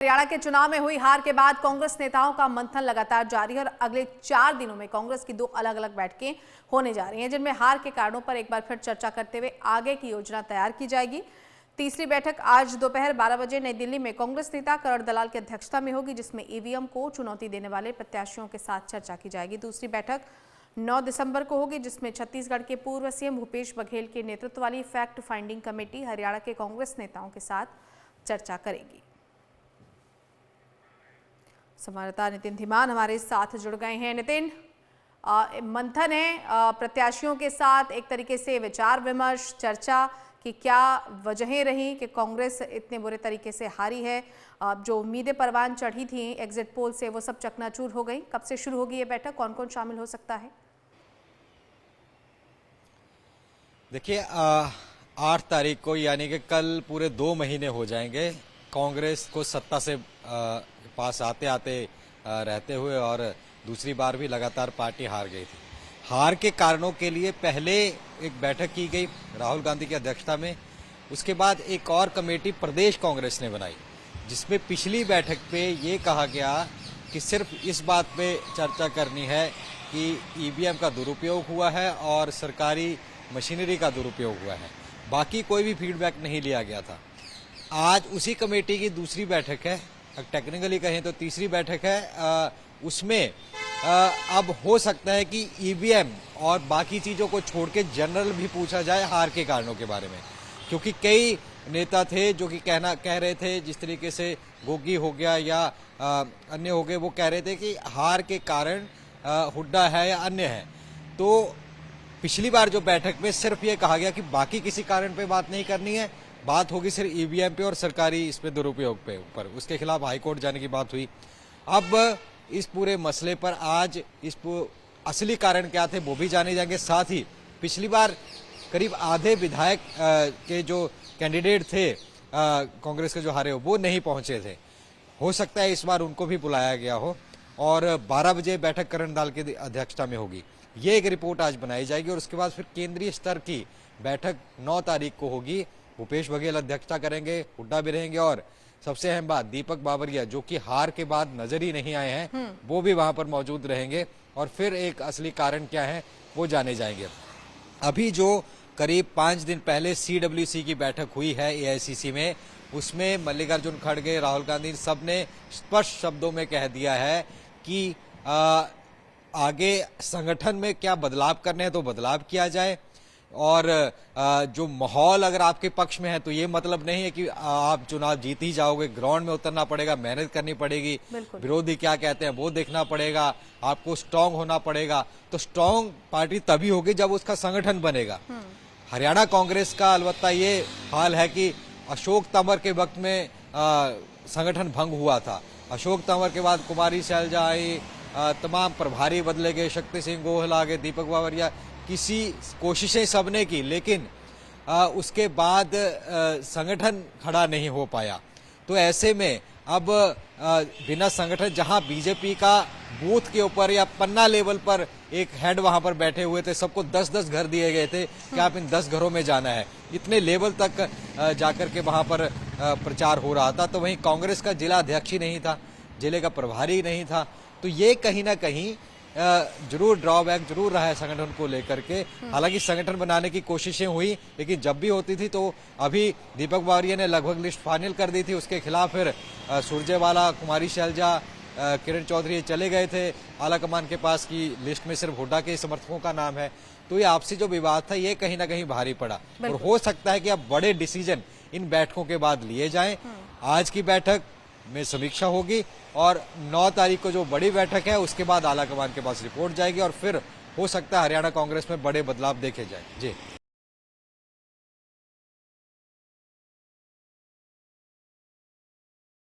हरियाणा के चुनाव में हुई हार के बाद कांग्रेस नेताओं का मंथन लगातार जारी है और अगले 4 दिनों में कांग्रेस की 2 अलग-अलग बैठकें होने जा रही हैं, जिनमें हार के कारणों पर एक बार फिर चर्चा करते हुए आगे की योजना तैयार की जाएगी। तीसरी बैठक आज दोपहर 12 बजे नई दिल्ली में कांग्रेस नेता करण दलाल की अध्यक्षता में होगी, जिसमें ईवीएम को चुनौती देने वाले प्रत्याशियों के साथ चर्चा की जाएगी। दूसरी बैठक 9 दिसंबर को होगी, जिसमें छत्तीसगढ़ के पूर्व सीएम भूपेश बघेल के नेतृत्व वाली फैक्ट फाइंडिंग कमेटी हरियाणा के कांग्रेस नेताओं के साथ चर्चा करेगी। संवाददाता नितिन धीमान हमारे साथ जुड़ गए हैं। नितिन, मंथन है प्रत्याशियों के साथ, एक तरीके से विचार विमर्श, चर्चा की क्या वजहें रही कि कांग्रेस इतने बुरे तरीके से हारी है। जो उम्मीदें परवान चढ़ी थी एग्जिट पोल से, वो सब चकनाचूर हो गई। कब से शुरू होगी ये बैठक, कौन कौन शामिल हो सकता है? देखिए, 8 तारीख को यानी कि कल पूरे 2 महीने हो जाएंगे कांग्रेस को सत्ता से पास आते आते रहते हुए, और दूसरी बार भी लगातार पार्टी हार गई थी। हार के कारणों के लिए पहले एक बैठक की गई राहुल गांधी की अध्यक्षता में, उसके बाद एक और कमेटी प्रदेश कांग्रेस ने बनाई, जिसमें पिछली बैठक पे ये कहा गया कि सिर्फ इस बात पे चर्चा करनी है कि ईवीएम का दुरुपयोग हुआ है और सरकारी मशीनरी का दुरुपयोग हुआ है, बाकी कोई भी फीडबैक नहीं लिया गया था। आज उसी कमेटी की दूसरी बैठक है, टेक्निकली कहें तो तीसरी बैठक है। उसमें अब हो सकता है कि ईवीएम और बाकी चीजों को छोड़ के जनरल भी पूछा जाए हार के कारणों के बारे में, क्योंकि कई नेता थे जो कि कह रहे थे, जिस तरीके से गोगी हो गया या अन्य हो गए, वो कह रहे थे कि हार के कारण हुड्डा है या अन्य है। तो पिछली बार जो बैठक में सिर्फ ये कहा गया कि बाकी किसी कारण पे बात नहीं करनी है, बात होगी सिर्फ ईवीएम पे और सरकारी इसमें दुरुपयोग पे ऊपर, उसके खिलाफ हाईकोर्ट जाने की बात हुई। अब इस पूरे मसले पर आज असली कारण क्या थे वो भी जाने जाएंगे। साथ ही पिछली बार करीब आधे विधायक के जो कैंडिडेट थे कांग्रेस के जो हारे हो, वो नहीं पहुंचे थे। हो सकता है इस बार उनको भी बुलाया गया हो, और 12 बजे बैठक करण दलाल की अध्यक्षता में होगी। ये एक रिपोर्ट आज बनाई जाएगी और उसके बाद फिर केंद्रीय स्तर की बैठक 9 तारीख को होगी। भूपेश बघेल अध्यक्षता करेंगे, हुड्डा भी रहेंगे, और सबसे अहम बात दीपक बाबरिया, जो कि हार के बाद नजर ही नहीं आए हैं, वो भी वहां पर मौजूद रहेंगे, और फिर एक असली कारण क्या है वो जाने जाएंगे। अभी जो करीब 5 दिन पहले CWC की बैठक हुई है AICC में, उसमें मल्लिकार्जुन खड़गे, राहुल गांधी सबने स्पष्ट शब्दों में कह दिया है कि आगे संगठन में क्या बदलाव करने हैं तो बदलाव किया जाए, और जो माहौल अगर आपके पक्ष में है तो ये मतलब नहीं है कि आप चुनाव जीत ही जाओगे। ग्राउंड में उतरना पड़ेगा, मेहनत करनी पड़ेगी, विरोधी क्या कहते हैं वो देखना पड़ेगा, आपको स्ट्रांग होना पड़ेगा। तो स्ट्रांग पार्टी तभी होगी जब उसका संगठन बनेगा। हरियाणा कांग्रेस का अलबत्ता ये हाल है कि अशोक तंवर के वक्त में संगठन भंग हुआ था। अशोक तंवर के बाद कुमारी शैलजा आई, तमाम प्रभारी बदले गए, शक्ति सिंह गोयल आ गए, दीपक बाबरिया, किसी कोशिशें सबने की, लेकिन उसके बाद संगठन खड़ा नहीं हो पाया। तो ऐसे में अब बिना संगठन, जहां बीजेपी का बूथ के ऊपर या पन्ना लेवल पर एक हेड वहां पर बैठे हुए थे, सबको 10-10 घर दिए गए थे कि आप इन 10 घरों में जाना है, इतने लेवल तक जाकर के वहां पर प्रचार हो रहा था। तो वहीं कांग्रेस का जिला अध्यक्ष ही नहीं था, जिले का प्रभारी नहीं था। तो ये कहीं ना कहीं जरूर ड्रॉबैक जरूर रहा है संगठन को लेकर के। हालांकि संगठन बनाने की कोशिशें हुई, लेकिन जब भी होती थी तो अभी दीपक बावरिया ने लगभग लिस्ट फाइनल कर दी थी, उसके खिलाफ फिर सुरजेवाला, कुमारी शैलजा, किरण चौधरी चले गए थे आला कमान के पास की लिस्ट में सिर्फ हुड्डा के समर्थकों का नाम है। तो ये आपसी जो विवाद था ये कहीं ना कहीं भारी पड़ा, और हो सकता है कि अब बड़े डिसीजन इन बैठकों के बाद लिए जाएं। आज की बैठक में समीक्षा होगी, और 9 तारीख को जो बड़ी बैठक है उसके बाद आला कमान के पास रिपोर्ट जाएगी, और फिर हो सकता है हरियाणा कांग्रेस में बड़े बदलाव देखे जाए। जी।